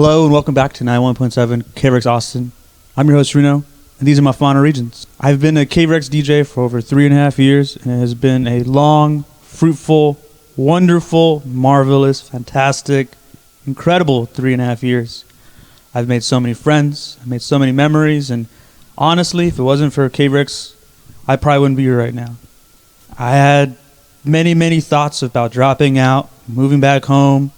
Hello and welcome back to 91.7 KRX Austin. I'm your host Reno, and these are my final regions. I've been a KRX DJ for over 3.5 years, and it has been a long, fruitful, wonderful, marvelous, fantastic, incredible 3.5 years. I've made so many friends, I've made so many memories, and honestly, if it wasn't for KRX, I probably wouldn't be here right now. I had many thoughts about dropping out, moving back home,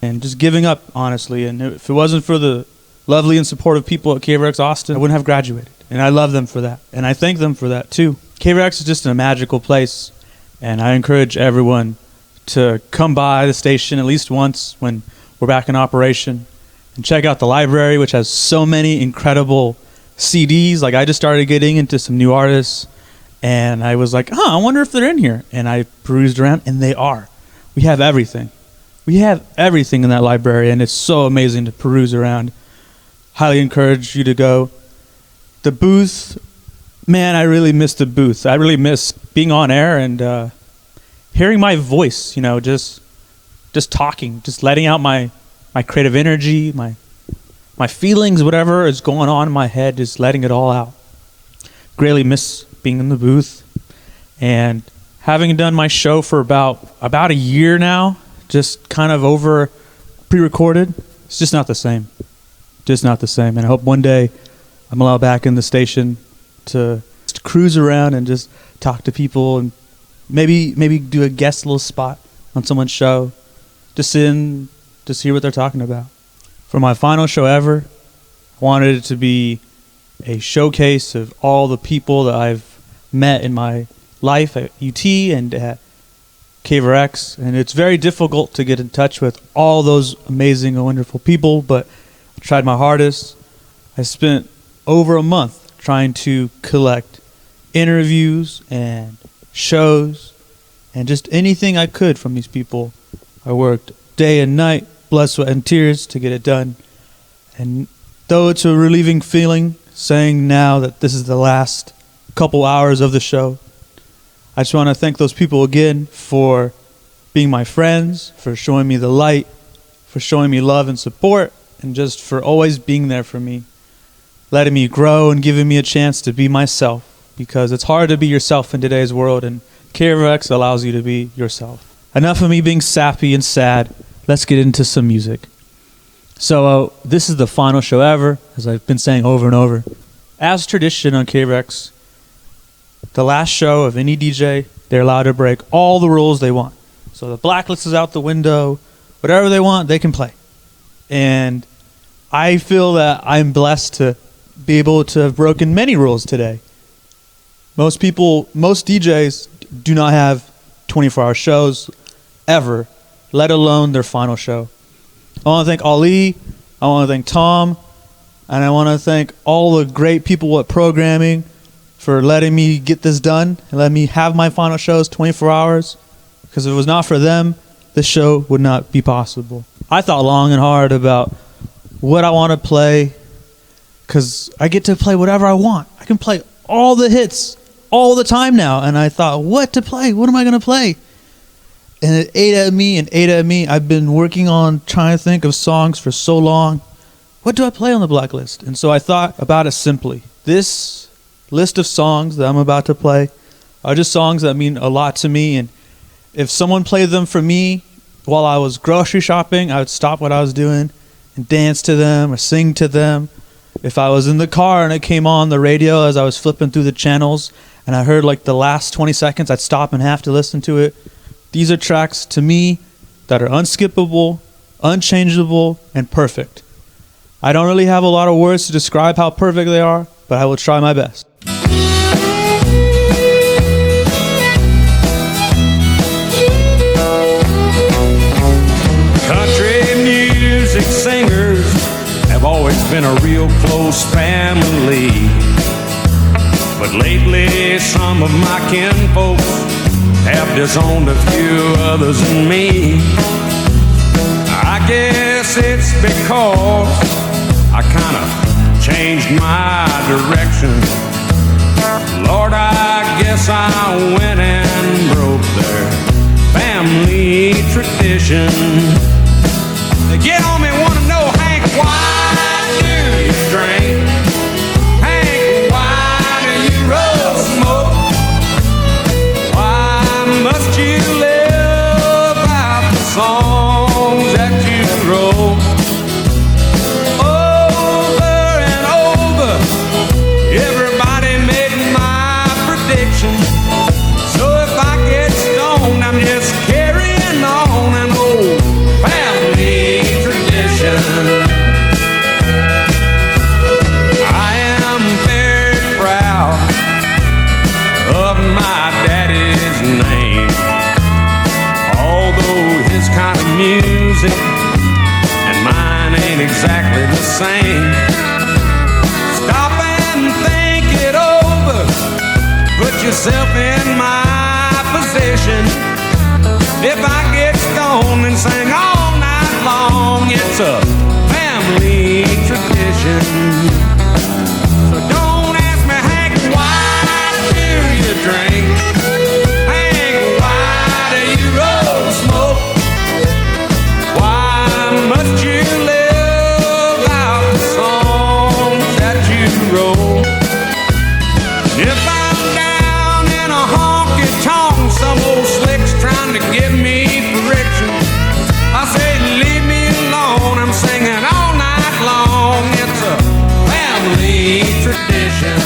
and just giving up, honestly. And if it wasn't for the lovely and supportive people at KRX Austin, I wouldn't have graduated. And I love them for that. And I thank them for that, too. KRX is just a magical place. And I encourage everyone to come by the station at least once when we're back in operation. And check out the library, which has so many incredible CDs. Like, I just started getting into some new artists. And I was like, I wonder if they're in here. And I perused around, and they are. We have everything. We have everything in that library, and it's so amazing to peruse around. Highly encourage you to go. The booth, man, I really miss the booth. I really miss being on air and hearing my voice, just talking, just letting out my creative energy, my feelings, whatever is going on in my head, just letting it all out. Greatly miss being in the booth. And having done my show for about a year now, just kind of over pre-recorded, it's just not the same. Just not the same. And I hope one day I'm allowed back in the station to just cruise around and just talk to people and maybe do a guest little spot on someone's show. Just hear what they're talking about. For my final show ever, I wanted it to be a showcase of all the people that I've met in my life at UT and at KRX, and it's very difficult to get in touch with all those amazing and wonderful people, but I tried my hardest. I spent over a month trying to collect interviews and shows and just anything I could from these people. I worked day and night, blood, sweat, and tears to get it done. And though it's a relieving feeling saying now that this is the last couple hours of the show, I just want to thank those people again for being my friends, for showing me the light, for showing me love and support, and just for always being there for me, letting me grow and giving me a chance to be myself, because it's hard to be yourself in today's world, and KRX allows you to be yourself. Enough of me being sappy and sad. Let's get into some music. So this is the final show ever, as I've been saying over and over. As tradition on KRX, the last show of any DJ, they're allowed to break all the rules they want. So the Blacklist is out the window. Whatever they want, they can play. And I feel that I'm blessed to be able to have broken many rules today. Most DJs do not have 24-hour shows ever, let alone their final show. I want to thank Ali. I want to thank Tom. And I want to thank all the great people at programming for letting me get this done and letting me have my final shows 24 hours. Because if it was not for them, this show would not be possible. I thought long and hard about what I want to play, because I get to play whatever I want. I can play all the hits all the time now. And I thought, what to play? What am I going to play? And it ate at me. I've been working on trying to think of songs for so long. What do I play on the Blacklist? And so I thought about it simply. This list of songs that I'm about to play are just songs that mean a lot to me, and if someone played them for me while I was grocery shopping, I would stop what I was doing and dance to them or sing to them. If I was in the car and it came on the radio as I was flipping through the channels and I heard like the last 20 seconds, I'd stop and have to listen to it. These are tracks to me that are unskippable, unchangeable, and perfect. I don't really have a lot of words to describe how perfect they are, but I will try my best. Country music singers have always been a real close family, but lately some of my kinfolks have disowned a few others than me. I guess it's because I kind of changed my direction. Lord, I guess I went and broke their family tradition. They get on me, want to know, Hank, why exactly the same. Stop and think it over. Put yourself in my position. If I get stoned and sing all night long, it's a family tradition. So don't ask me, Hank, why do you drink? Hank, why do you roll smoke? Why must you live out the songs that you wrote? If I'm down in a honky-tonk, some old slick's trying to give me friction, I say, leave me alone, I'm singing all night long. It's a family tradition.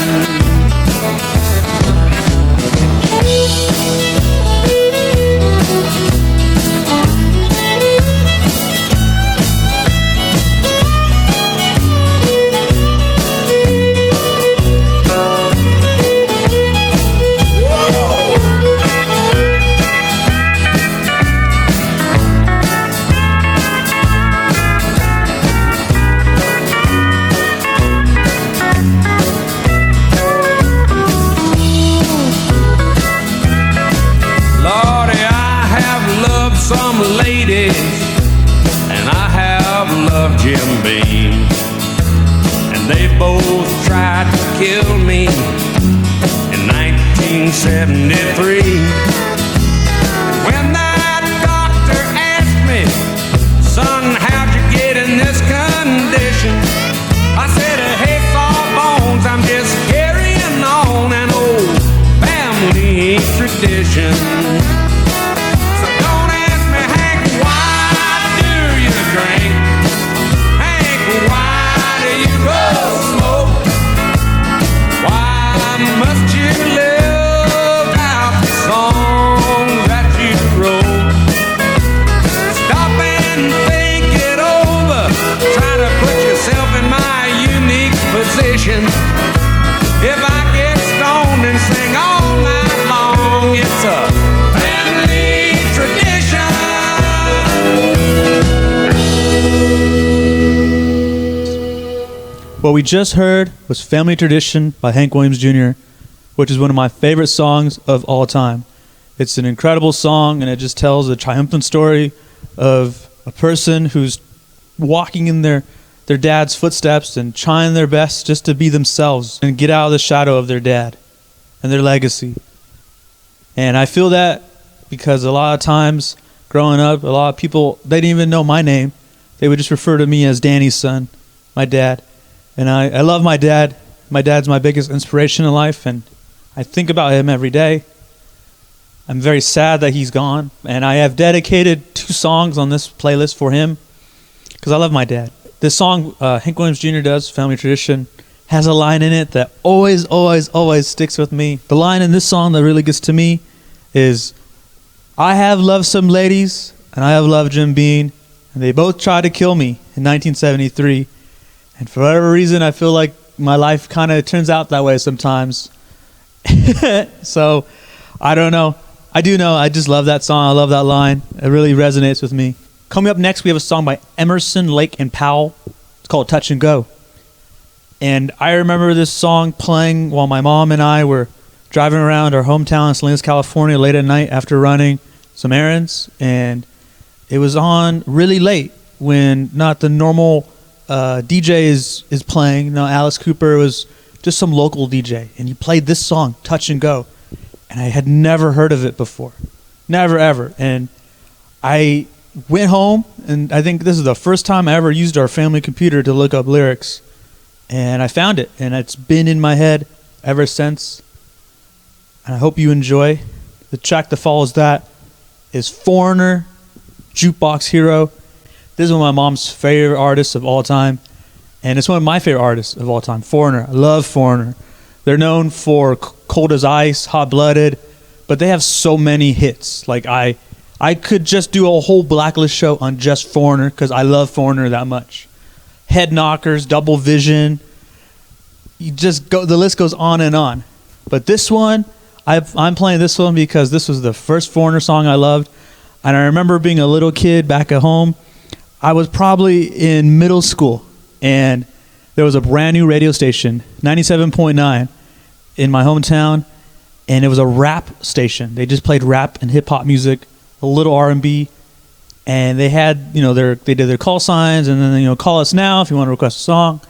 Some ladies, and I have loved Jim Beam, and they both tried to kill me in 1973. When that doctor asked me, son, how'd you get in this condition? I said, hey, sawbones, I'm just carrying on an old family tradition. If I get stoned and sing all night long, it's a family tradition. What we just heard was Family Tradition by Hank Williams Jr., which is one of my favorite songs of all time. It's an incredible song, and it just tells a triumphant story of a person who's walking in their dad's footsteps and trying their best just to be themselves and get out of the shadow of their dad and their legacy. And I feel that because a lot of times growing up, a lot of people, they didn't even know my name. They would just refer to me as Danny's son, my dad. And I love my dad. My dad's my biggest inspiration in life, and I think about him every day. I'm very sad that he's gone, and I have dedicated 2 songs on this playlist for him because I love my dad. This song, Hank Williams Jr. does, Family Tradition, has a line in it that always, always, always sticks with me. The line in this song that really gets to me is, I have loved some ladies, and I have loved Jim Beam, and they both tried to kill me in 1973. And for whatever reason, I feel like my life kind of turns out that way sometimes. So, I don't know. I do know, I just love that song. I love that line. It really resonates with me. Coming up next, we have a song by Emerson, Lake, and Powell. It's called Touch and Go. And I remember this song playing while my mom and I were driving around our hometown in Salinas, California late at night after running some errands. And it was on really late when not the normal DJ is playing. No, Alice Cooper was just some local DJ. And he played this song, Touch and Go. And I had never heard of it before. Never, ever. And I went home, and I think this is the first time I ever used our family computer to look up lyrics. And I found it, and it's been in my head ever since. And I hope you enjoy. The track that follows that is Foreigner, Jukebox Hero. This is one of my mom's favorite artists of all time, and it's one of my favorite artists of all time, Foreigner. I love Foreigner. They're known for Cold as Ice, Hot Blooded, but they have so many hits. Like I could just do a whole Blacklist show on just Foreigner because I love Foreigner that much. Head Knockers, Double Vision. You just go. The list goes on and on. But this one, I'm playing this one because this was the first Foreigner song I loved. And I remember being a little kid back at home. I was probably in middle school, and there was a brand new radio station, 97.9, in my hometown, and it was a rap station. They just played rap and hip hop music, a little R&B, and they had, they did their call signs, and then, call us now if you want to request a song.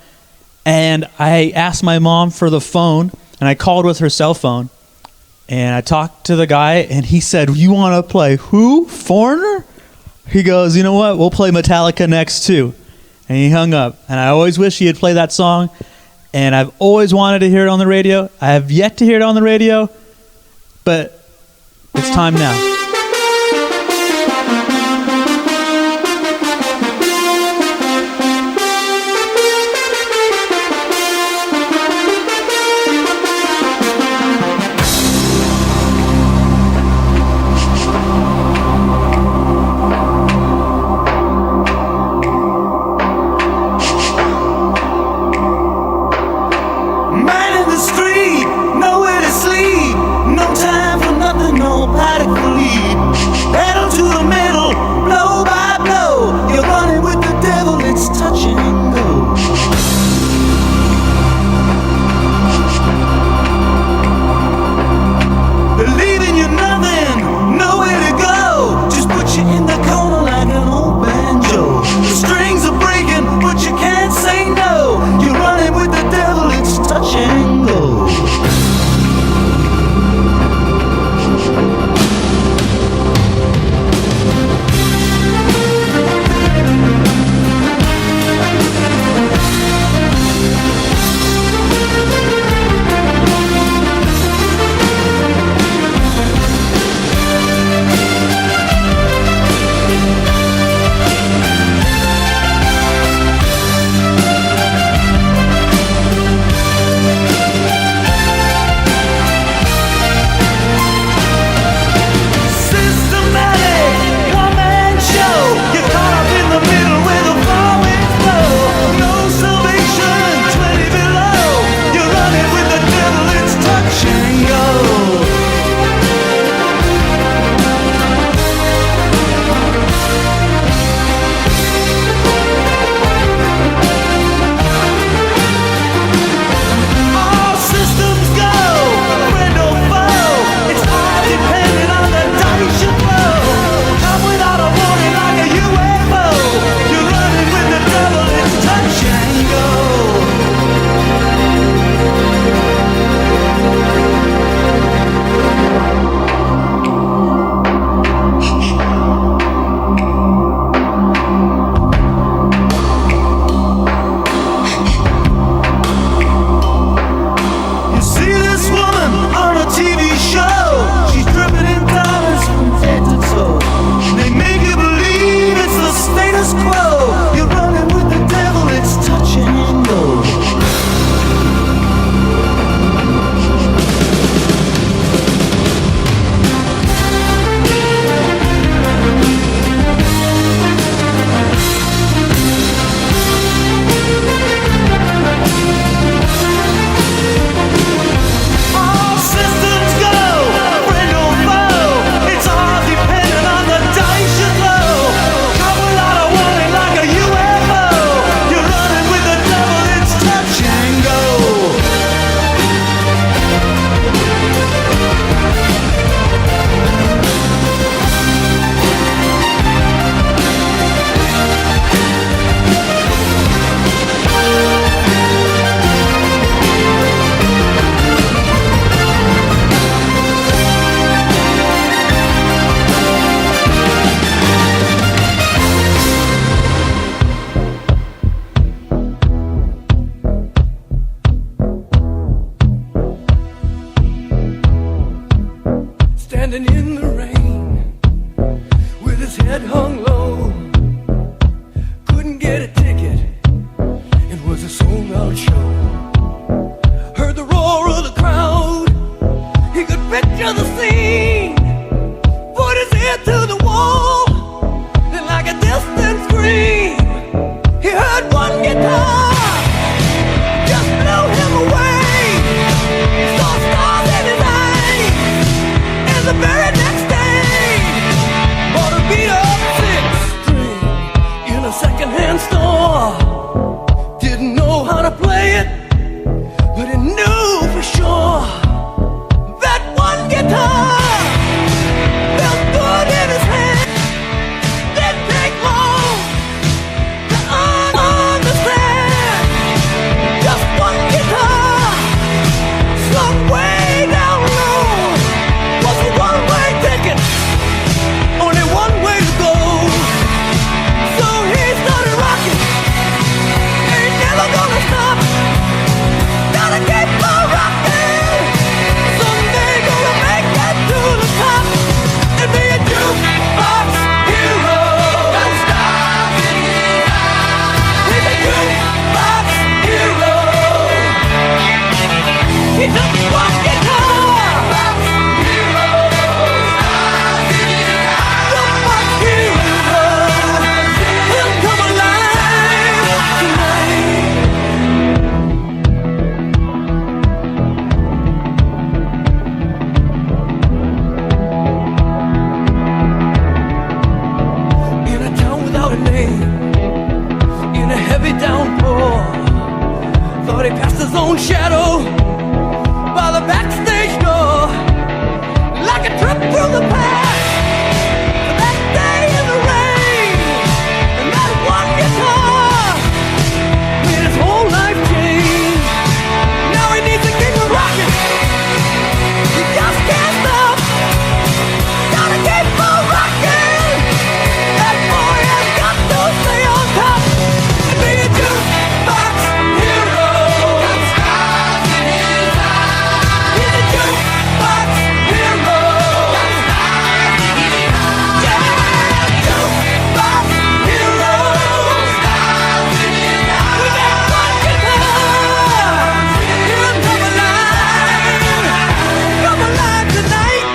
And I asked my mom for the phone, and I called with her cell phone, and I talked to the guy, and he said, "You want to play who? Foreigner?" He goes, "You know what? We'll play Metallica next too." And he hung up. And I always wish he had played that song. And I've always wanted to hear it on the radio. I have yet to hear it on the radio. But it's time now. Man in the street, nowhere to sleep, no time for nothing, nobody to leave. own shadow by the backstage door, like a trip through the past. That day in the rain, and that one guitar made his whole life change. Now he needs to keep it rocking. He just can't stop. Gotta keep on rocking. That boy has got to stay on top and be a jukebox hero. Got stars in his eyes. He's a jukebox hero. Got stars in his eyes. Yeah, jukebox hero. Stars in his eyes. With that one guitar, hear him come alive tonight.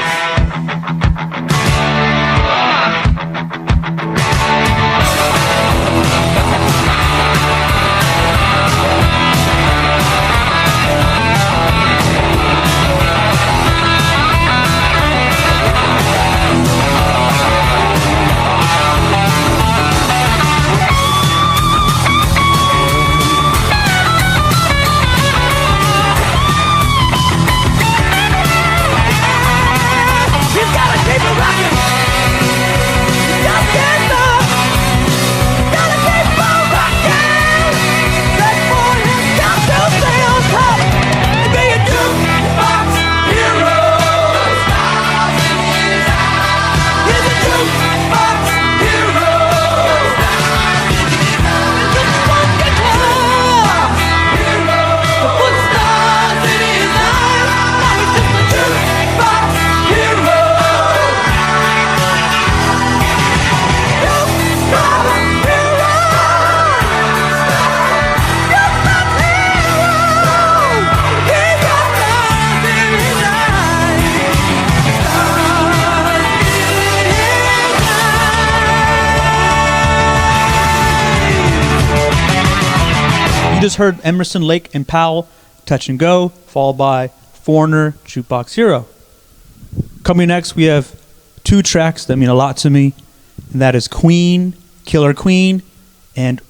He's gotta keep it rocking. Just can't stop. Gotta keep on rocking. That boy has got to stay on top and be a jukebox hero. Stars in his eyes. He's a jukebox hero. Stars in his eyes. Just one guitar hero. To put stars in his eyes. Now he's just a jukebox hero. You just heard Emerson, Lake, and Powell, Touch and Go, followed by Foreigner, Jukebox Hero. Coming next, we have two tracks that mean a lot to me, and that is Queen, Killer Queen, and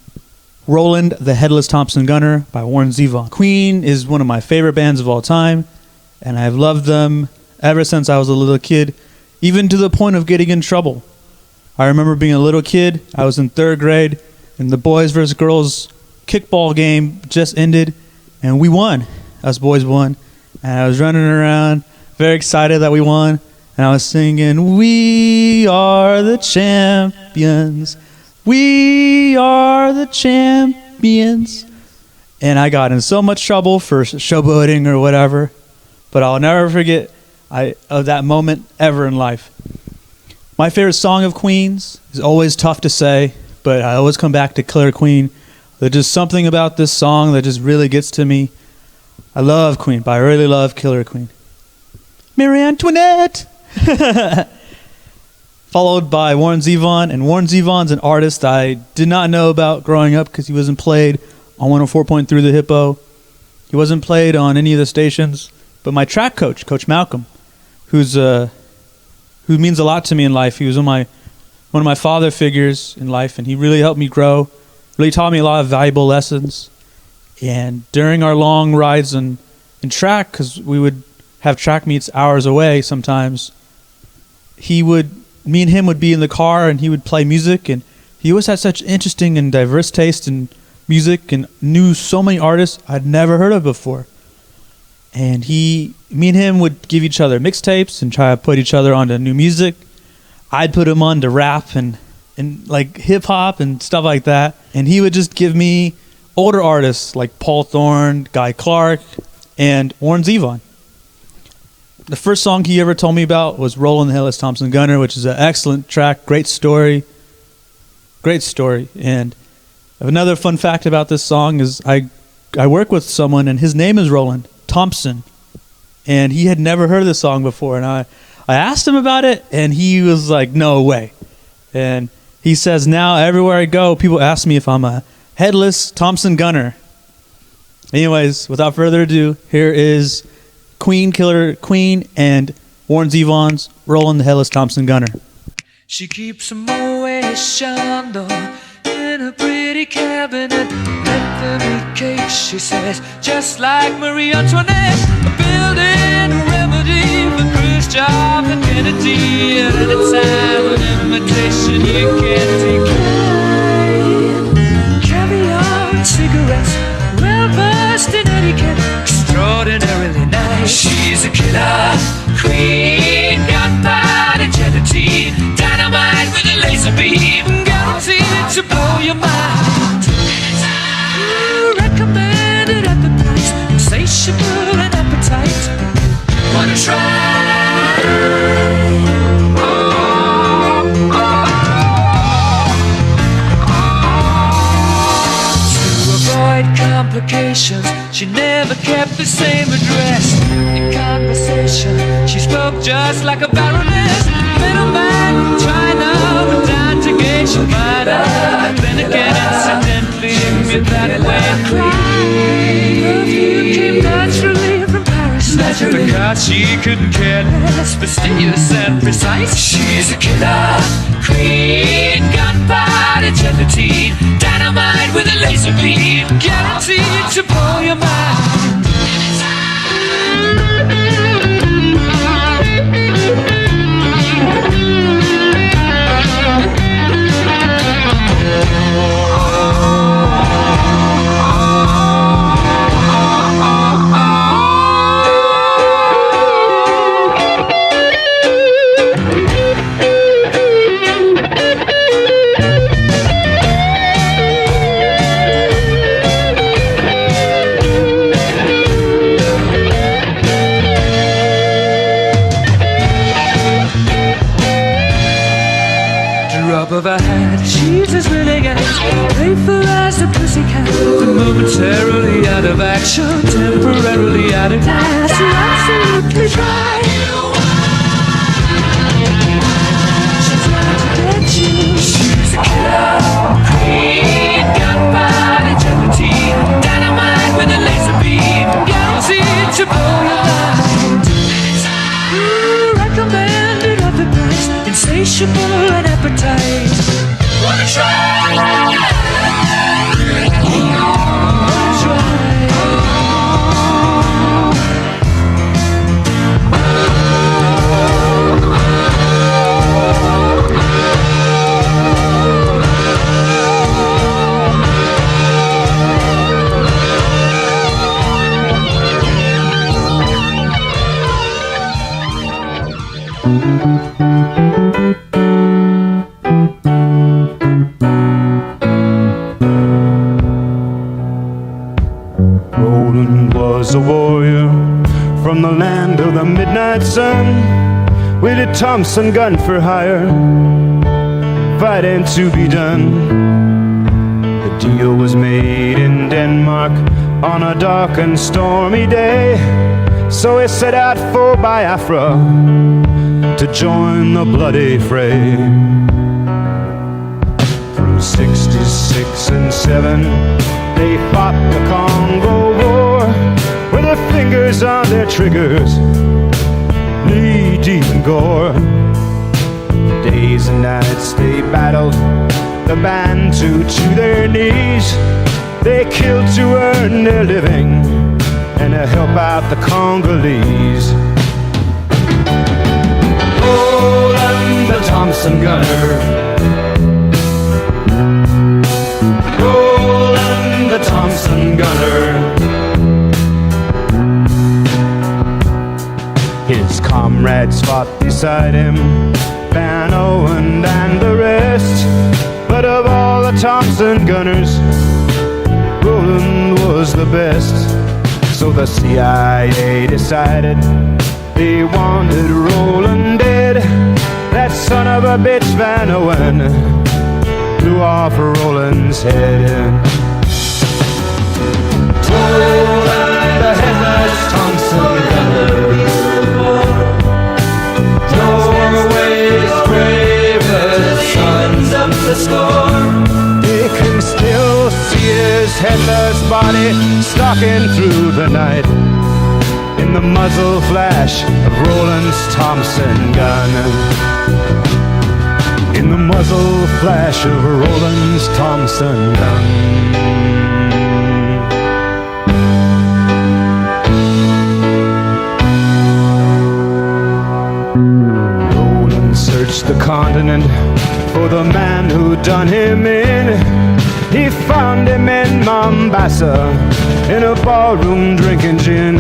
Roland the Headless Thompson Gunner by Warren Zevon. Queen is one of my favorite bands of all time, and I've loved them ever since I was a little kid, even to the point of getting in trouble. I remember being a little kid, I was in 3rd grade, and the boys versus girls kickball game just ended, and we won. Us boys won, and I was running around, very excited that we won, and I was singing, "We are the champions. We are the champions." And I got in so much trouble for showboating or whatever, but I'll never forget of that moment ever in life. My favorite song of Queen's is always tough to say, but I always come back to Killer Queen. There's just something about this song that just really gets to me. I love Queen, but I really love Killer Queen. Marie Antoinette! Followed by Warren Zevon, and Warren Zevon's an artist I did not know about growing up because he wasn't played on 104.3 The Hippo. He wasn't played on any of the stations, but my track coach, Coach Malcolm, who means a lot to me in life. He was one of my father figures in life, and he really helped me grow, really taught me a lot of valuable lessons. And during our long rides in track, because we would have track meets hours away sometimes, me and him would be in the car, and he would play music, and he always had such interesting and diverse taste in music and knew so many artists I'd never heard of before. And me and him would give each other mixtapes and try to put each other onto new music. I'd put him on to rap and like hip hop and stuff like that. And he would just give me older artists like Paul Thorne, Guy Clark, and Warren Zevon. The first song he ever told me about was Roland the Headless Thompson Gunner, which is an excellent track, great story. And another fun fact about this song is I work with someone, and his name is Roland Thompson, and he had never heard of this song before, and I asked him about it, and he was like, no way. And he says now everywhere I go, people ask me if I'm a headless Thompson Gunner. Anyways, without further ado, here is Queen, Killer Queen, and Warren Zevon's Roland the Headless Thompson Gunner. She keeps a Moet Chandon in a pretty cabinet. Let to make cakes, she says, just like Marie Antoinette. Building a remedy for Khrushchev and Kennedy. At any time, an invitation you can't decline. Caviar and cigarettes, well versed in etiquette, extraordinarily nice. She's a killer queen, gunpowder gelatine, dynamite with a laser beam, guaranteed to blow your mind. Recommended at the price, insatiable and appetite. Wanna try? To avoid complications, she never kept the same address. In conversation, she spoke just like a baroness. Middleman from China went down to gauge your mind. And then again, incidentally, me that way. Perfume came naturally from Paris, because she couldn't care less, fastidious and precise. She's a killer queen, gunpowder gelatine, dynamite with a laser beam, guaranteed to blow your mind. Of her hat, she's as willing as playful as a pussycat. Momentarily out of action, temporarily out of class. You're absolutely dry. She's trying to get you. She's a killer queen, gunpowder gelatine, dynamite with a laser beam, guaranteed to blow your mind. Recommended at the price, insatiable and appetite. Wanna try? Roland was a warrior from the land of the midnight sun, with a Thompson gun for hire, fighting to be done. The deal was made in Denmark on a dark and stormy day, so he set out for Biafra to join the bloody fray. Through 66 and 7, they fought the Congo War, with their fingers on their triggers, knee-deep in gore. Days and nights they battled the Bantu to their knees. They killed to earn their living and to help out the Congolese. Roland the Thompson gunner, Roland the Thompson gunner. His comrades fought beside him, Van Owen and the rest. But of all the Thompson gunners, Roland was the best. So the CIA decided they wanted Roland dead. That son of a bitch Van Owen blew off Roland's head. Roland the headless Thompson gunner, Norway's bravest sons of the score. They can still see his headless body stalking through the night, in the muzzle flash of Roland's Thompson gun, in the muzzle flash of Roland's Thompson gun. Oh, the man who done him in, he found him in Mombasa, in a ballroom drinking gin.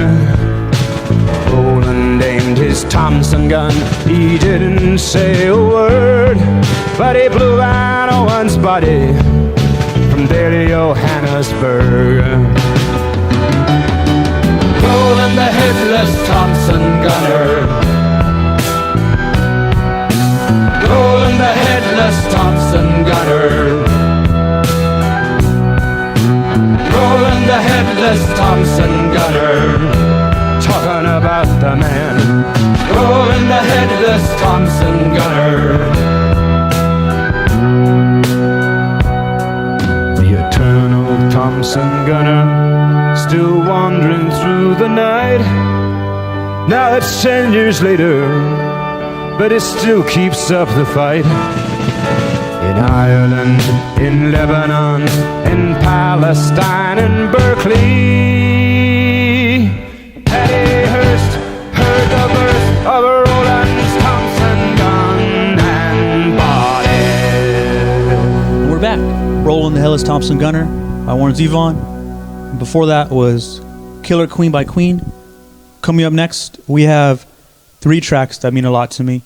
Roland aimed his Thompson gun, he didn't say a word, but he blew out Owen's body from there to Johannesburg. Roland the headless Thompson gunner, Roland the headless Thompson gunner, Roland the headless Thompson gunner, talking about the man, Roland the headless Thompson gunner. The eternal Thompson gunner, still wandering through the night. Now it's 10 years later, but it still keeps up the fight. In Ireland, in Lebanon, in Palestine, in Berkeley, Patty Hearst heard the burst of Roland's Thompson gun and body. We're back. Rolling the Headless Thompson Gunner by Warren Zevon. And before that was Killer Queen by Queen. Coming up next, we have 3 tracks that mean a lot to me.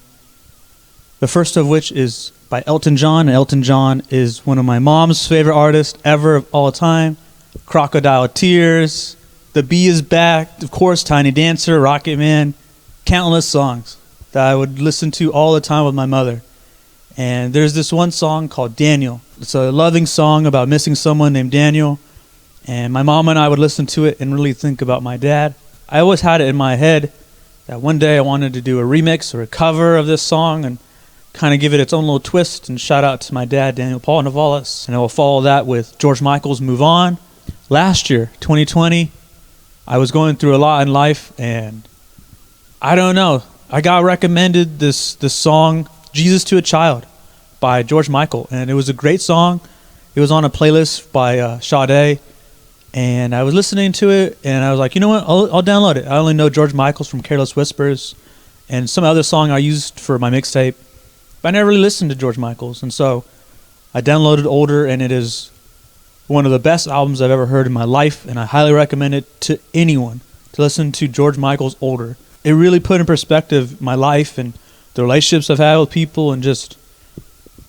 The first of which is by Elton John, and Elton John is one of my mom's favorite artists ever of all time. Crocodile Tears, The Bee Is Back, of course, Tiny Dancer, Rocket Man, countless songs that I would listen to all the time with my mother. And there's this one song called Daniel. It's a loving song about missing someone named Daniel. And my mom and I would listen to it and really think about my dad. I always had it in my head that one day I wanted to do a remix or a cover of this song and kind of give it its own little twist. And shout out to my dad, Daniel Paul Navalis. And I will follow that with George Michael's Move On. Last year, 2020, I was going through a lot in life, and I don't know. I got recommended this song, Jesus to a Child, by George Michael. And it was a great song. It was on a playlist by Sade. And I was listening to it, and I was like, you know what? I'll download it. I only know George Michael's from Careless Whispers and some other song I used for my mixtape. But I never really listened to George Michael's. And so I downloaded Older, and it is one of the best albums I've ever heard in my life. And I highly recommend it to anyone to listen to George Michael's Older. It really put in perspective my life and the relationships I've had with people and just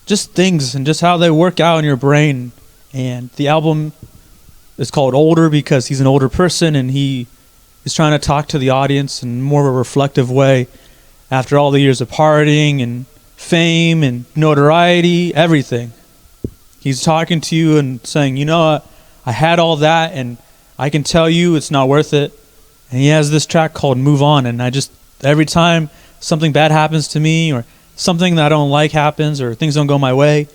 things and just how they work out in your brain. And the album is called Older because he's an older person and he is trying to talk to the audience in more of a reflective way after all the years of partying and fame and notoriety, everything. He's talking to you and saying, you know, I had all that and I can tell you it's not worth it. And he has this track called Move On, and every time something bad happens to me or something that I don't like happens or things don't go my way,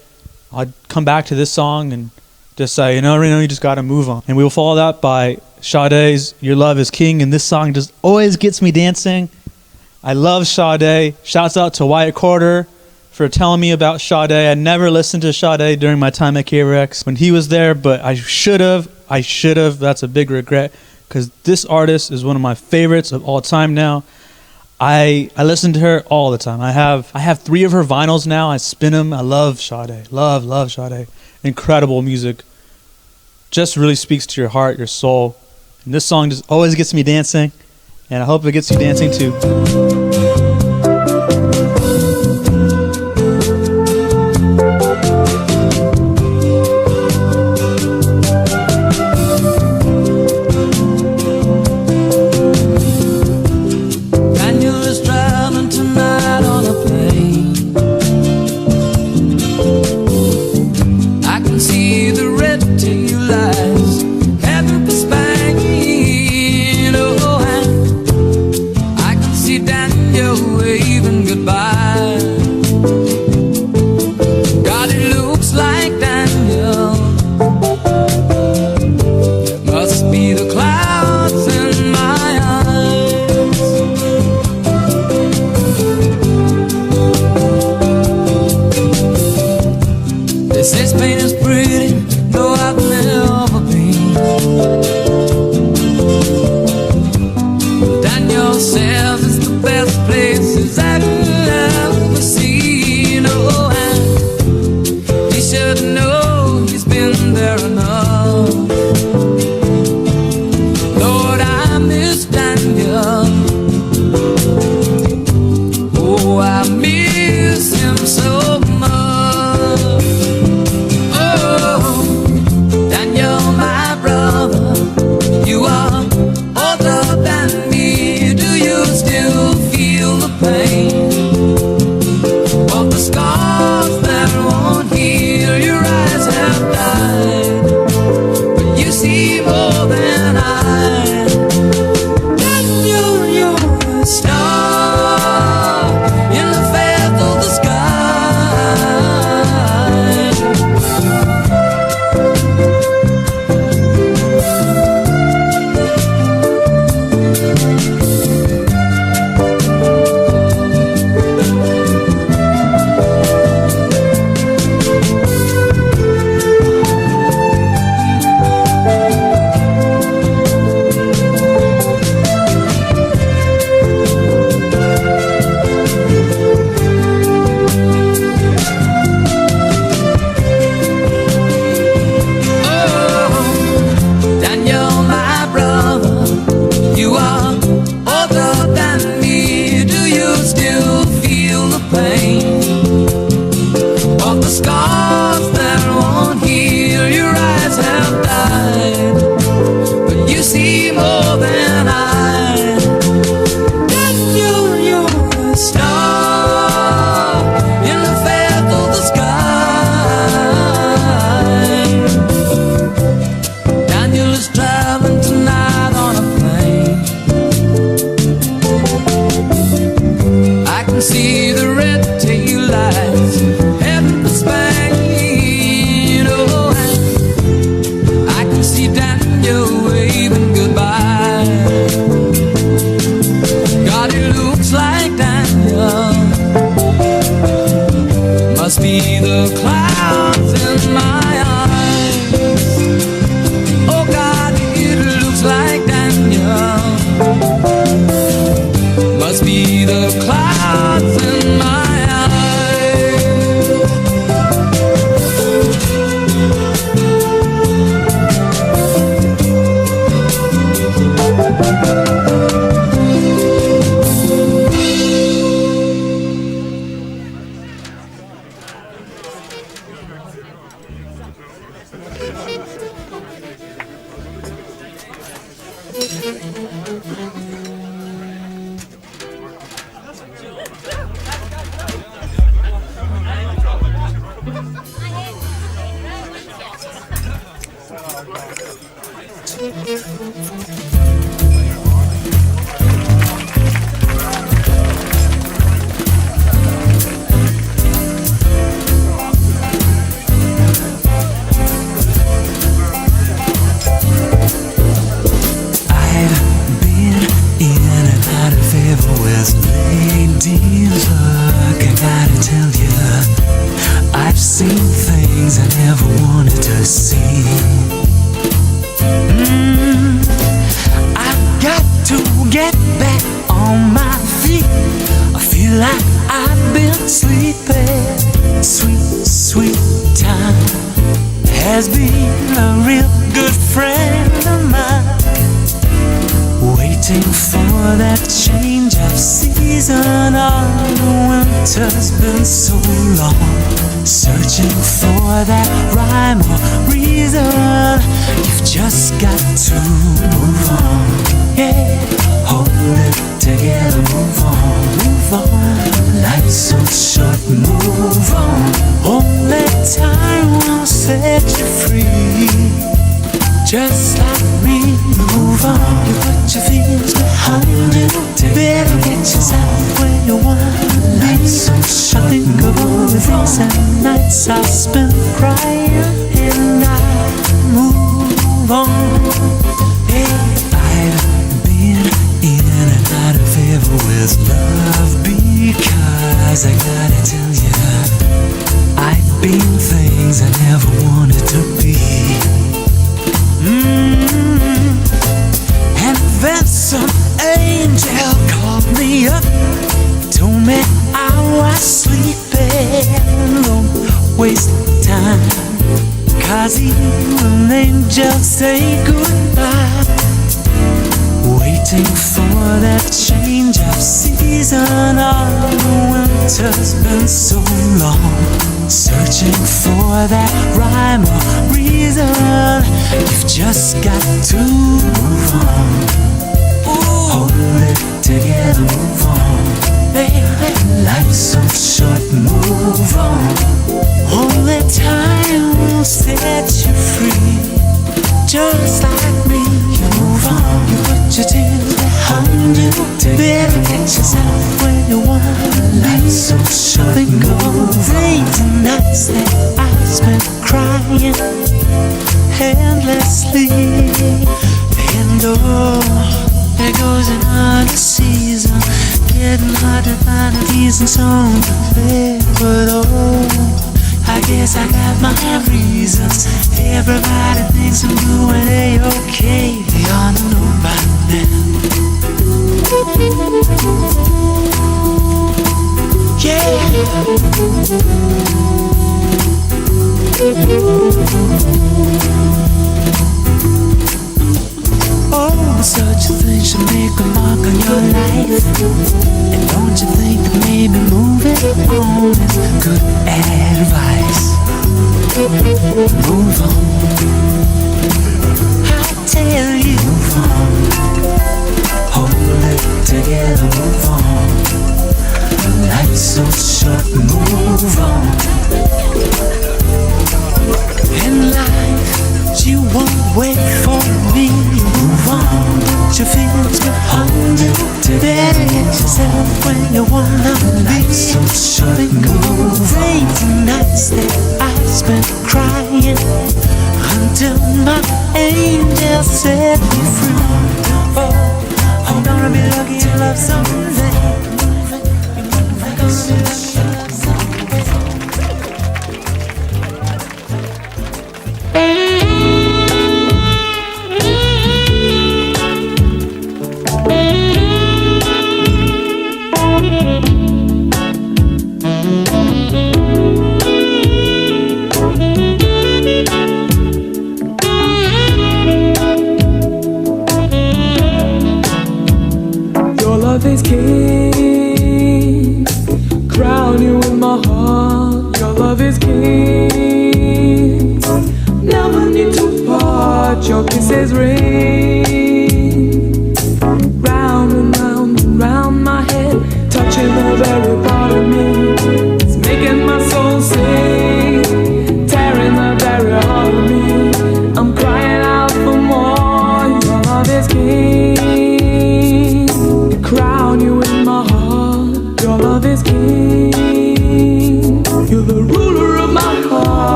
I'd come back to this song and just say, you know, Reno, you just got to move on. And we will follow that by Sade's Your Love is King. And this song just always gets me dancing. I love Sade. Shouts out to Wyatt Corder for telling me about Sade. I never listened to Sade during my time at KRX when he was there, but I should have. That's a big regret because this artist is one of my favorites of all time now. I listen to her all the time. I have 3 of her vinyls now. I spin them. I love Sade. Love Sade. Incredible music. Just really speaks to your heart, your soul. And this song just always gets me dancing. And I hope it gets you dancing too. Down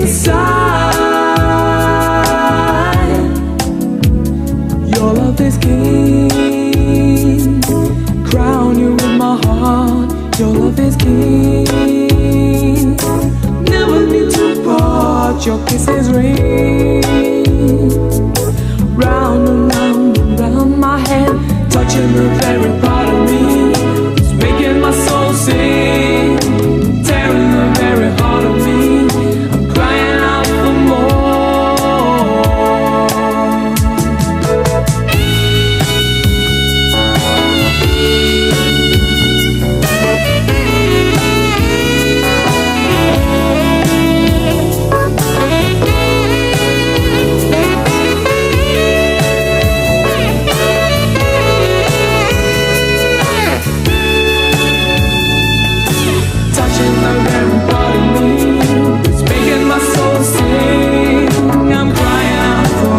side. Your love is king. Crown you with my heart. Your love is king. Never need to part. Your kisses ring. Round and round and round my head, touching the very part of me. It's making my soul sing, tearing the very heart of me. I'm crying out for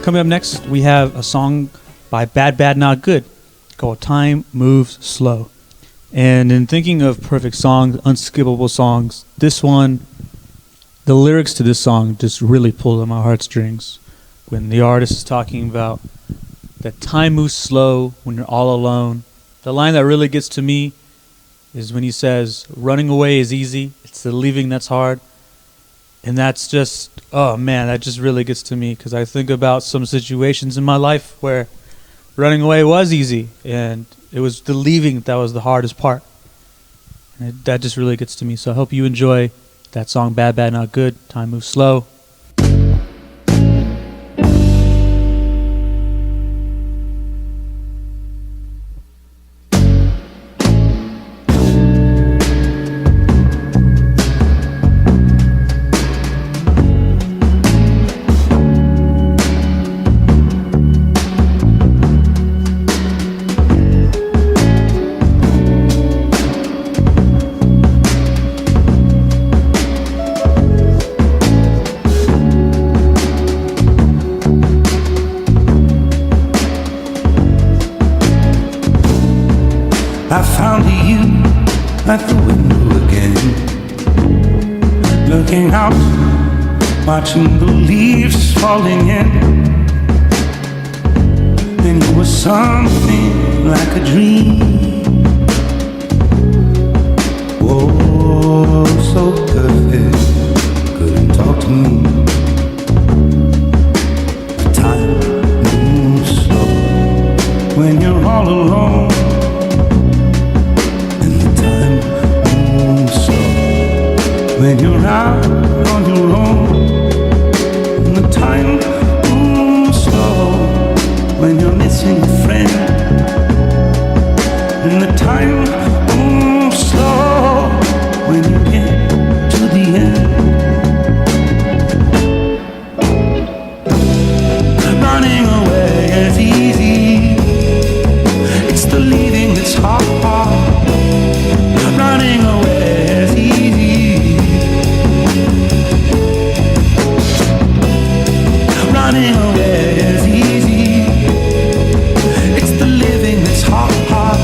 Coming up next, we have a song by Bad Bad Not Good called Time Moves Slow. And in thinking of perfect songs, unskippable songs, this one, the lyrics to this song just really pulled on my heartstrings. When the artist is talking about that time moves slow when you're all alone. The line that really gets to me is when he says, running away is easy, it's the leaving that's hard. And that's just, oh man, that just really gets to me because I think about some situations in my life where running away was easy and it was the leaving that was the hardest part. And that just really gets to me. So I hope you enjoy that song, Bad Bad Not Good, Time Moves Slow. I found you at the window again, looking out, watching the leaves falling in. And you were something like a dream. Oh, so perfect, couldn't talk to me. The time moves slow when you're all alone. When you're out on your own, and the time moves slow. When you're missing a friend, and the time moves slow. When you get to the end, running away is easy. It's the leaving that's hard. Running away is easy. Running away is easy. It's the living that's hard.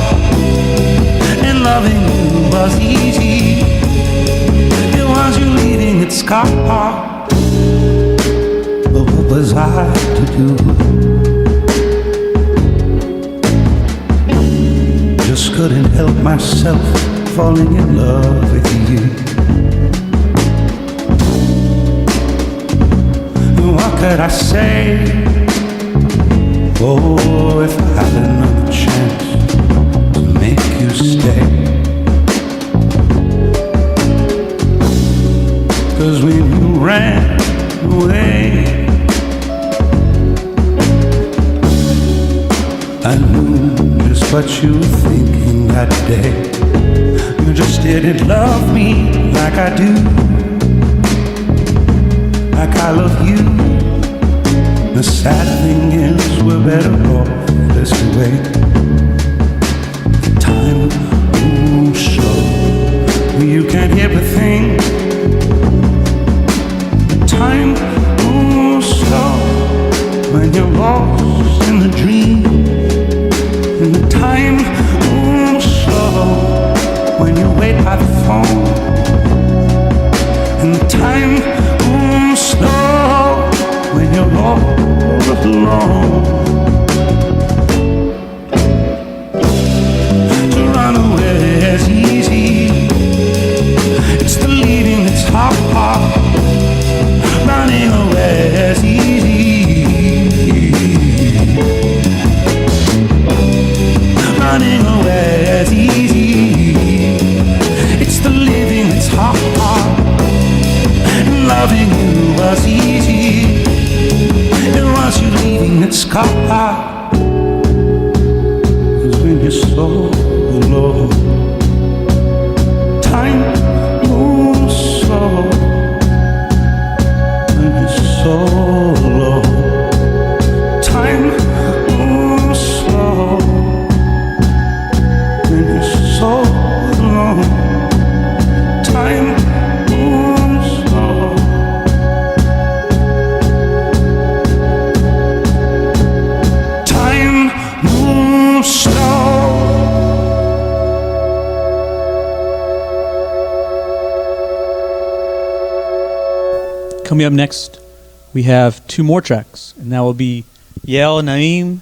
And loving you was easy. It was you leaving that's hard. But what was I to do? Just couldn't help myself falling in love with you. What could I say? Oh, if I had another chance to make you stay. 'Cause when you ran away, I knew just what you were thinking that day. You just didn't love me like I do, like I love you. The sad thing is we're better off this way. Time moves slow, you can't hear a thing. Time moves slow when you're lost in the dream. And the time moves slow when you wait by the phone. And the time moves slow when you're all alone. To run away is easy, it's the leaving that's hard. Running away is easy, running away is easy, it's the living that's hard. And loving you was easy, it was you leaving that's hard. 'Cause when you're so alone, time moves slow. When you're so alone, time moves slow. When you're so alone, time moves slow. Time moves slow. Coming up next, we have two more tracks, and that will be Yael Naim,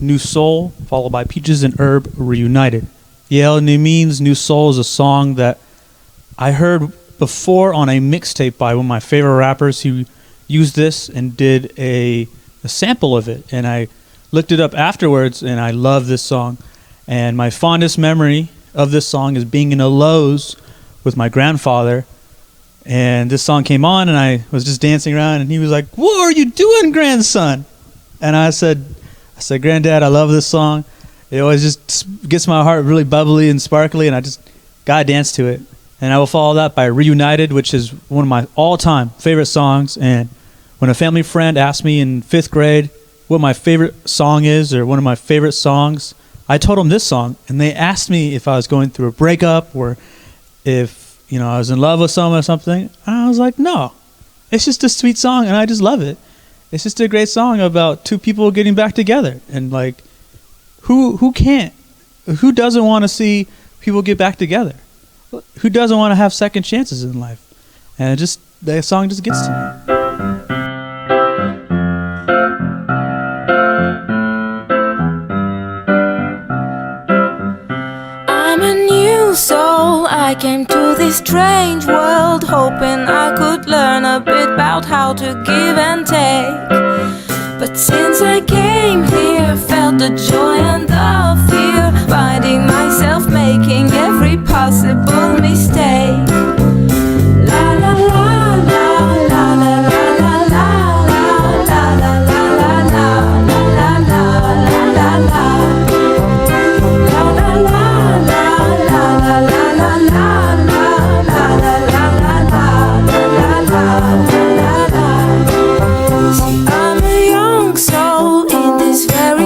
New Soul, followed by Peaches and Herb, Reunited. Yael Naim's New Soul is a song that I heard before on a mixtape by one of my favorite rappers. He used this and did a sample of it, and I looked it up afterwards, and I love this song. And my fondest memory of this song is being in a Lowe's with my grandfather, and this song came on, and I was just dancing around, and he was like, "What are you doing, grandson?" And I said, "Granddad, I love this song. It always just gets my heart really bubbly and sparkly, and I just gotta dance to it." And I will follow that by Reunited, which is one of my all-time favorite songs. And when a family friend asked me in 5th grade what my favorite song is, or one of my favorite songs, I told them this song, and they asked me if I was going through a breakup or if I was in love with someone or something. And I was like, no, it's just a sweet song, and I just love it. It's just a great song about two people getting back together. And like, who can't? Who doesn't want to see people get back together? Who doesn't want to have second chances in life? And that song just gets to me. So I came to this strange world hoping I could learn a bit about how to give and take. But since I came here, felt the joy and the fear, finding myself making every possible mistake. La la la la la la la la la la la la la la la la la la.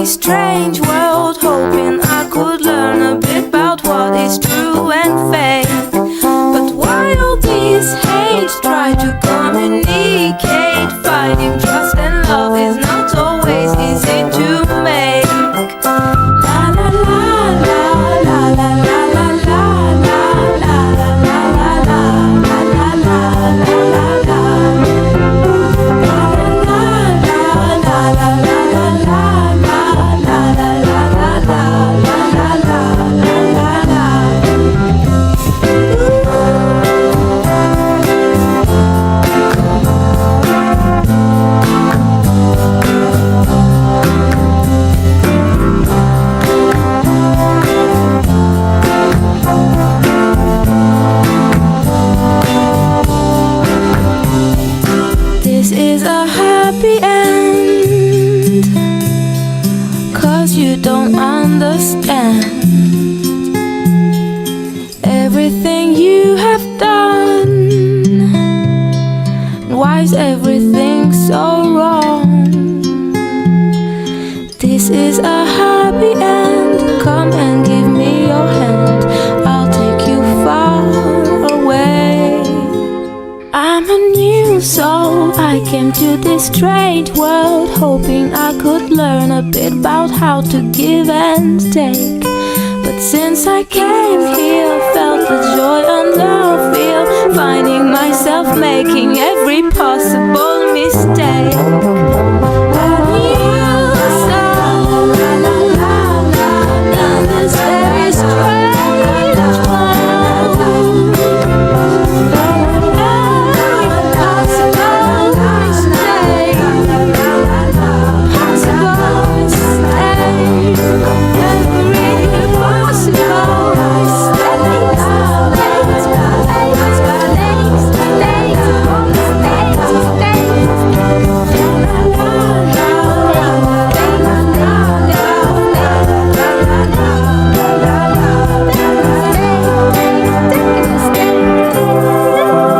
Strange world, hoping I could learn a bit about what is true and fake. But why all these hate? Try to communicate. Finding trust and love is not always easy to make. La la la la la la la la la la la la la la la la. happy end, 'cause you don't understand everything you have done. Why is everything so wrong? This is a happy end. Come and give me your hand, I'll take you far away. I'm a new soul, I came to this strange world hoping I could learn a bit about how to give and take. But since I came here, felt the joy and love feel, finding myself making every possible mistake. A new soul, in this very strange world. Every possible mistake, possible mistake, every possible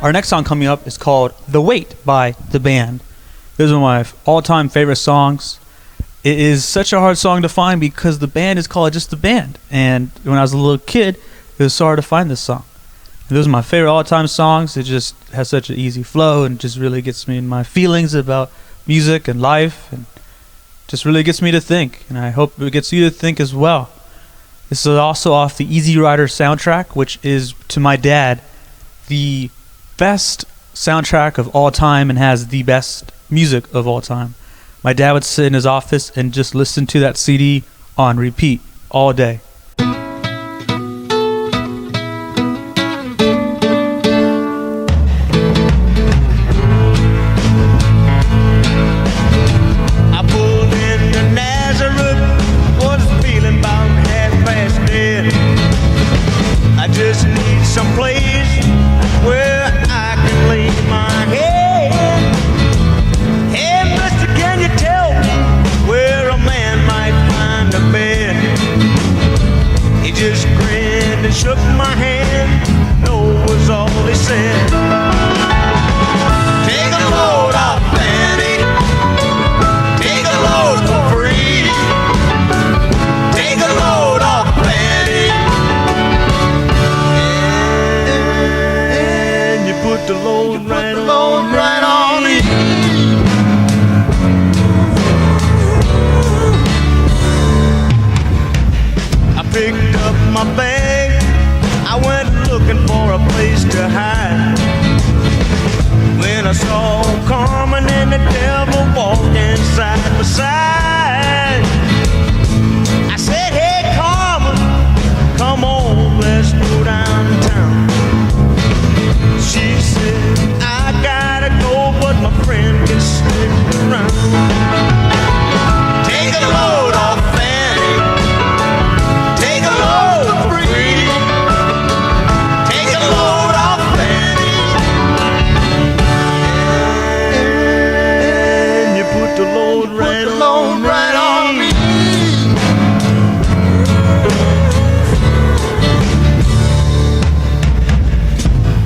Our next song coming up is called The Weight by The Band. This is one of my all-time favorite songs. It is such a hard song to find because the band is called just The Band. And when I was a little kid, it was so hard to find this song. And those are my favorite all-time songs. It just has such an easy flow and just really gets me in my feelings about music and life, and just really gets me to think. And I hope it gets you to think as well. This is also off the Easy Rider soundtrack, which is, to my dad, the best soundtrack of all time and has the best music of all time. My dad would sit in his office and just listen to that CD on repeat all day. Shook my hand, no was all he said. Take a load off, Fanny. Take a load for free. Take a load off, Fanny. And you put the load right on me. I picked up my bag. I went looking for a place to hide. When I saw Carmen and the devil walking side by side, I said, hey Carmen, come on, let's go downtown. She said, I gotta go, but my friend can stick around. Take a load off, Fanny. Take a load free. The load right on me.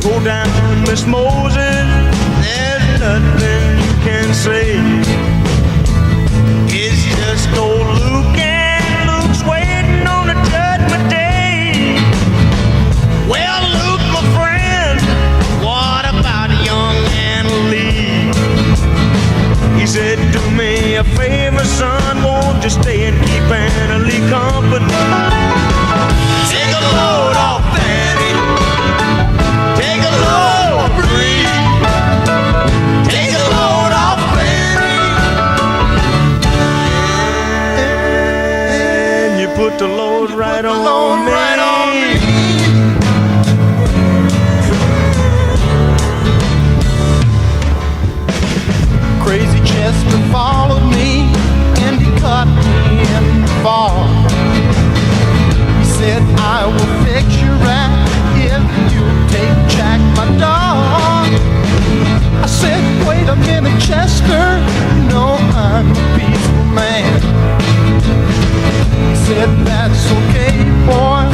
Go down, Miss Moses, there's nothing you can say. It's just old Luke, and Luke's waiting on the judgment day. Well, Luke, my friend, what about young Anna Lee? He said, do me a favor, son, won't you stay and keep Anna Lee company? Take a load off, Fanny. Take a load free. Take a load off, Fanny. And you put the load right on me. Crazy Chester followed me and he caught me in the fall. He said, I will fix you right if you take Jack, my dog. I said, wait a minute, Chester, you know I'm a peaceful man. He said, that's okay, boy.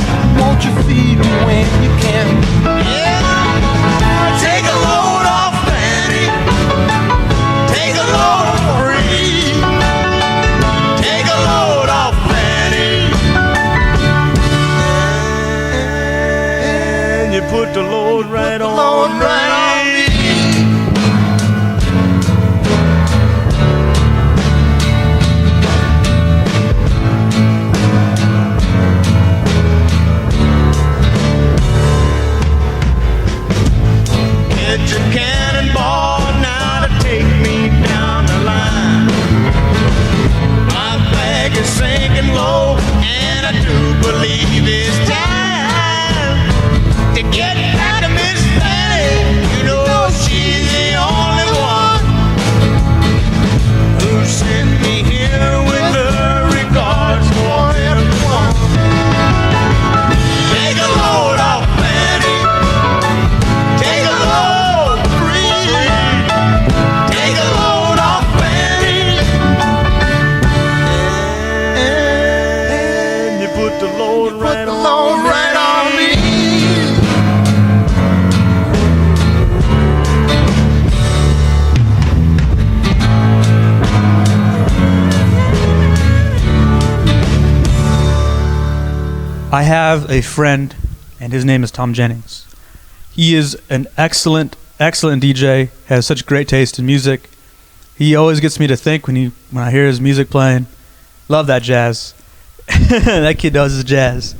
I have a friend, and his name is Tom Jennings. He is an excellent DJ, has such great taste in music. He always gets me to think when I hear his music playing. Love that jazz. That kid knows his jazz.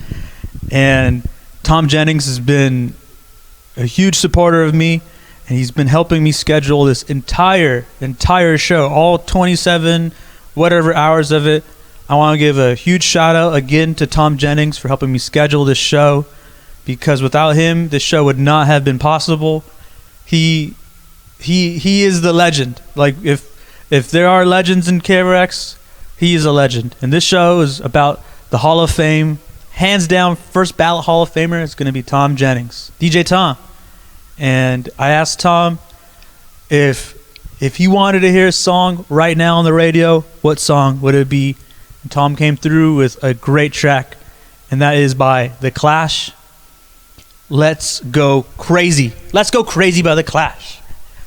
And Tom Jennings has been a huge supporter of me, and he's been helping me schedule this entire show, all 27 whatever hours of it. I want to give a huge shout out again to Tom Jennings for helping me schedule this show, because without him, this show would not have been possible. He is the legend. Like, if there are legends in KRX, he is a legend. And this show is about the Hall of Fame. Hands down, first ballot Hall of Famer is going to be Tom Jennings, DJ Tom. And I asked Tom if he wanted to hear a song right now on the radio, what song would it be? And Tom came through with a great track, and that is by The Clash. Let's Go Crazy. Let's Go Crazy by The Clash.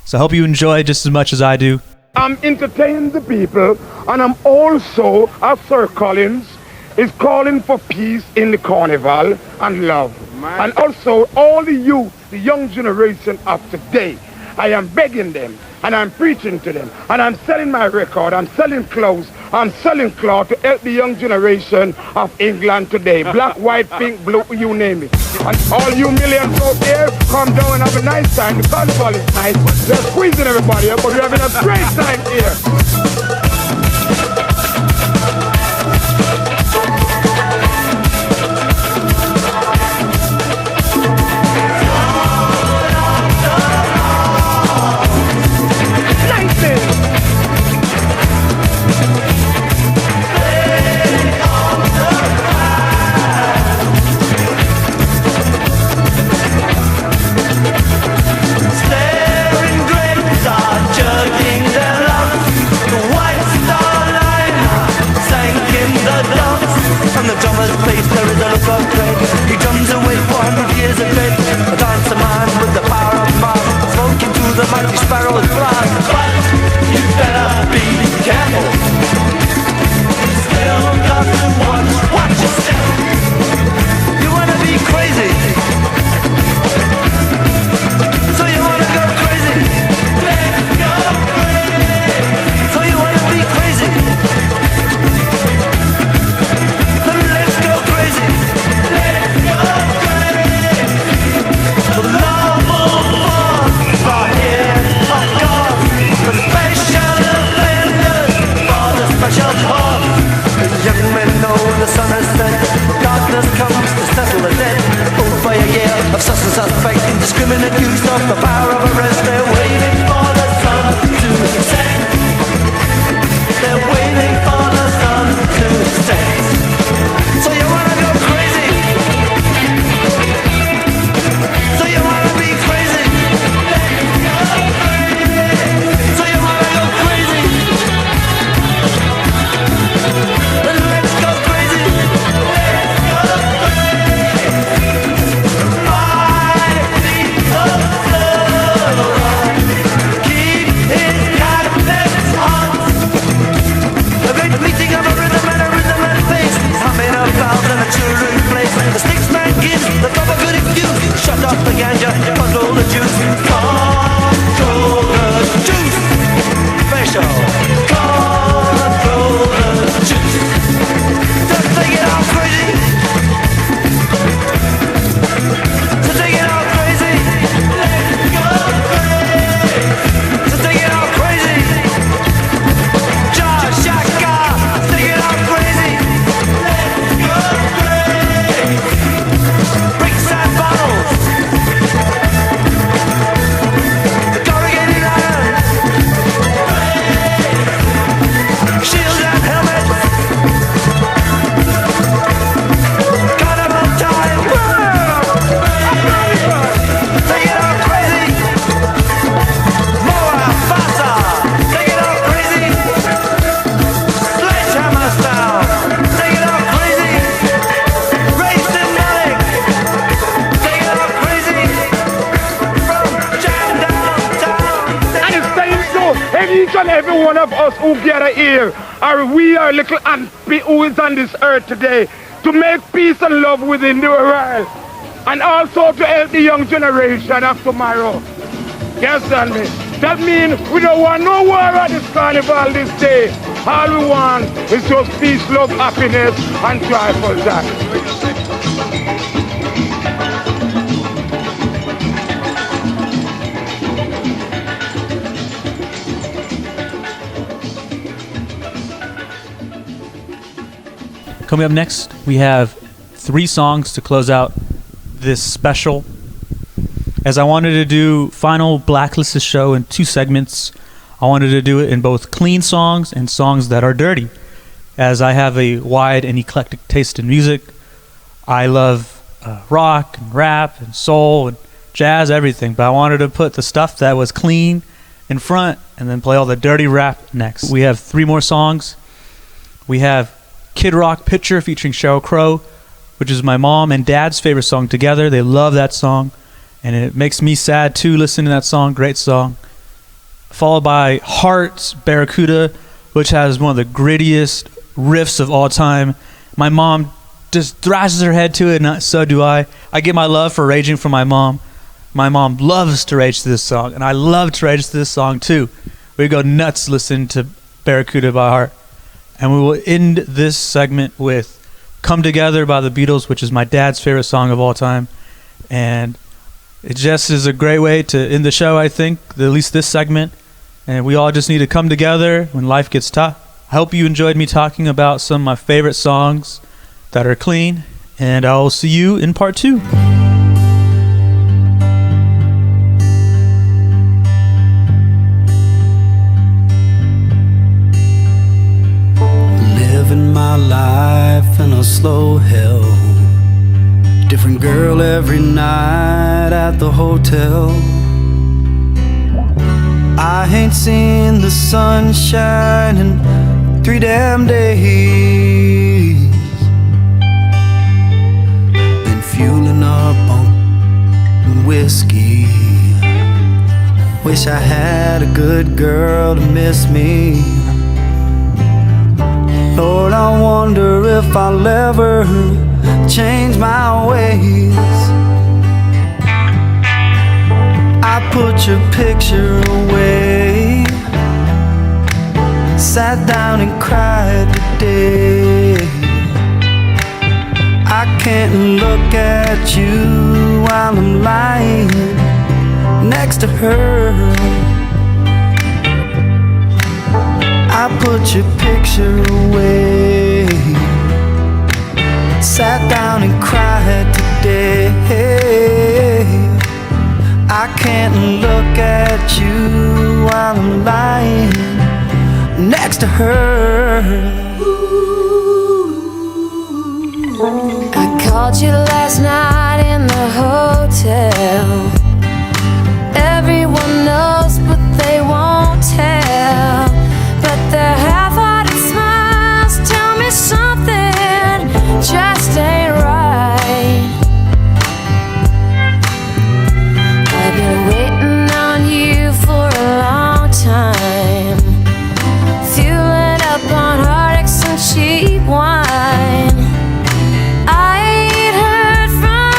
So I hope you enjoy just as much as I do. I'm entertaining the people, and I'm also, as Sir Collins is calling for peace in the carnival and love. And also all the youth, the young generation of today, I am begging them, and I'm preaching to them, and I'm selling my record, I'm selling clothes, I'm selling cloth to help the young generation of England today. Black, white, pink, blue, you name it. And all you millions out there, come down and have a nice time. The carnival is nice. They're squeezing everybody up, but we're having a great time here. Every one of us who gather here, or we are little ant who is on this earth today, to make peace and love within the world, and also to help the young generation of tomorrow. You understand me? That means we don't want no war at this carnival this day. All we want is just peace, love, happiness, and joyful dance. Coming up next, we have 3 songs to close out this special. As I wanted to do final Blacklist show in 2 segments, I wanted to do it in both clean songs and songs that are dirty. As I have a wide and eclectic taste in music, I love rock and rap and soul and jazz, everything. But I wanted to put the stuff that was clean in front and then play all the dirty rap next. We have 3 more songs. We have Kid Rock Picture featuring Sheryl Crow, which is my mom and dad's favorite song together. They love that song, and it makes me sad too listening to that song. Great song. Followed by Heart's Barracuda, which has one of the grittiest riffs of all time. My mom just thrashes her head to it, and so do I. I get my love for raging from my mom. My mom loves to rage to this song, and I love to rage to this song too. We go nuts listening to Barracuda by Heart. And we will end this segment with Come Together by the Beatles, which is my dad's favorite song of all time. And it just is a great way to end the show, I think, at least this segment. And we all just need to come together when life gets tough. I hope you enjoyed me talking about some of my favorite songs that are clean. And I'll see you in part 2. My life in a slow hell. Different girl every night at the hotel. I ain't seen the sunshine in 3 damn days. Been fueling up on whiskey. Wish I had a good girl to miss me. Lord, I wonder if I'll ever change my ways. I put your picture away, sat down and cried today. I can't look at you while I'm lying next to her. I put your picture away, sat down and cried today. I can't look at you while I'm lying next to her. I called you last night in the hotel. Everyone knows but they won't tell. But their half-hearted smiles tell me something just ain't right. I've been waiting on you for a long time, fueling up on heartaches and cheap wine. I ain't heard from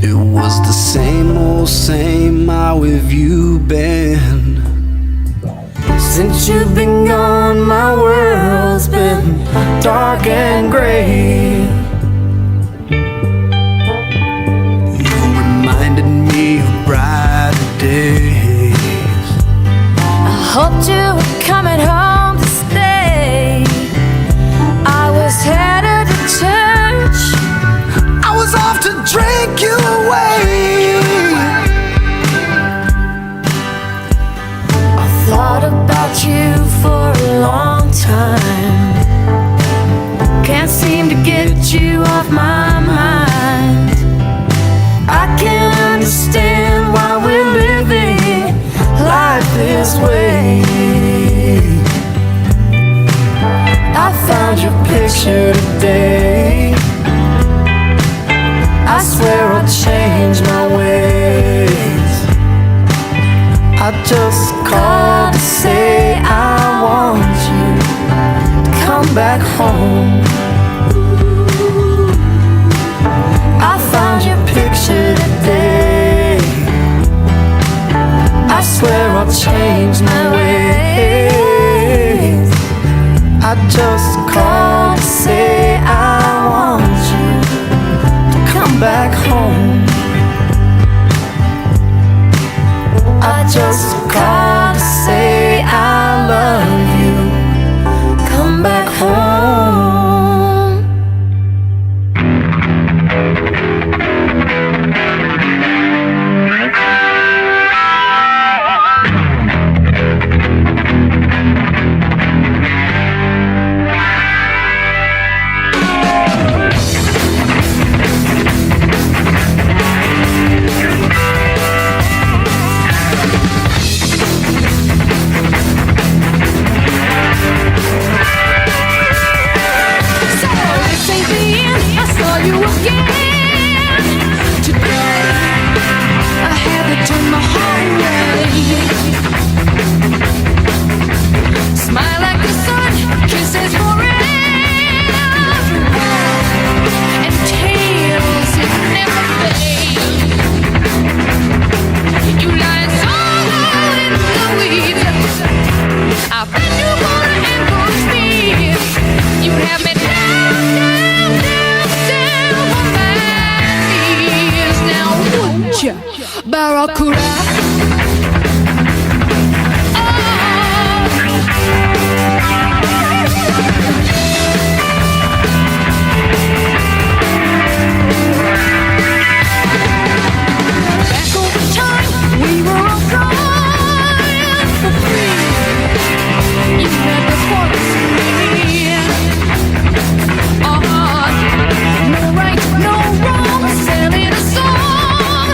It was the same old same, how have you been? Since you've been gone, my world's been dark and gray. You reminded me of brighter days. I hoped you were coming home to stay. I was headed to church. I was off to drink you away. I thought about you for a long time. Can't seem to get you off my mind. I can't understand why we're living life this way. I found your picture today. I swear I'll change my ways. I just called to say I want you to come back home. I found your picture today. I swear I'll change my ways. I just called to say I want you to come back home. I just called to say I love you. Come back home. No right, no wrong, selling a song.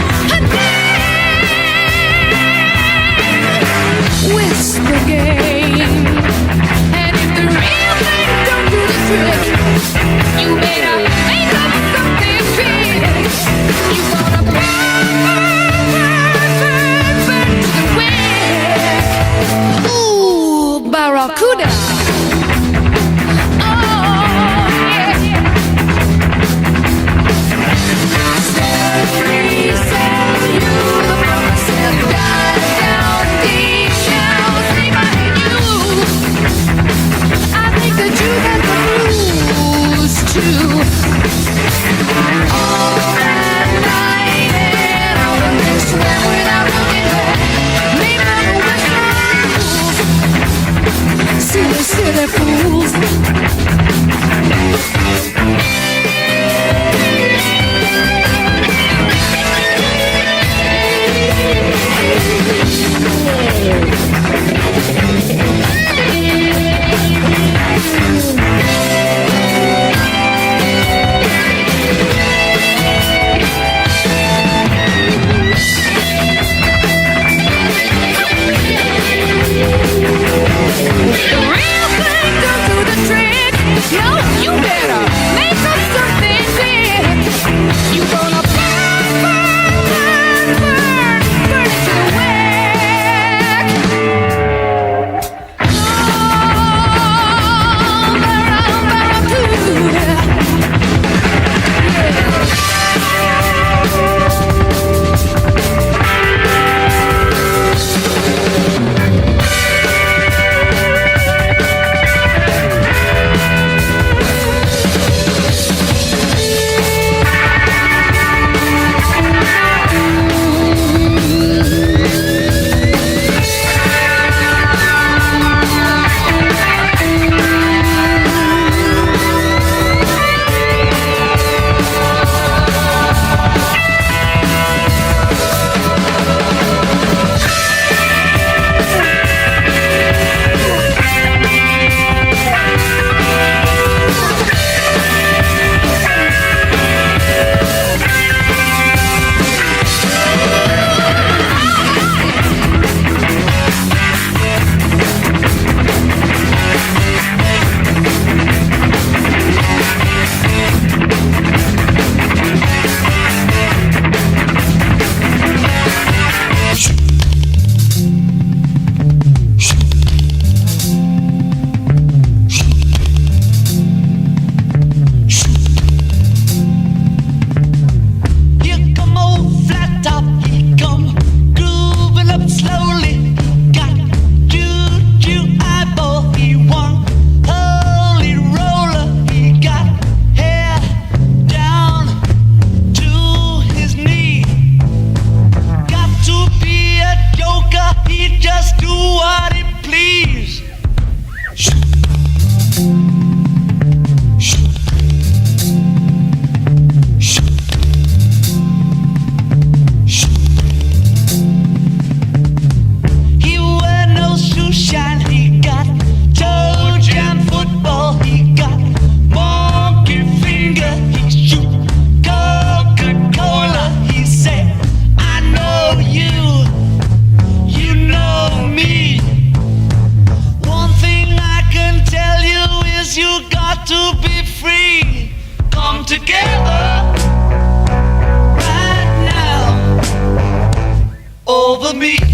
over me.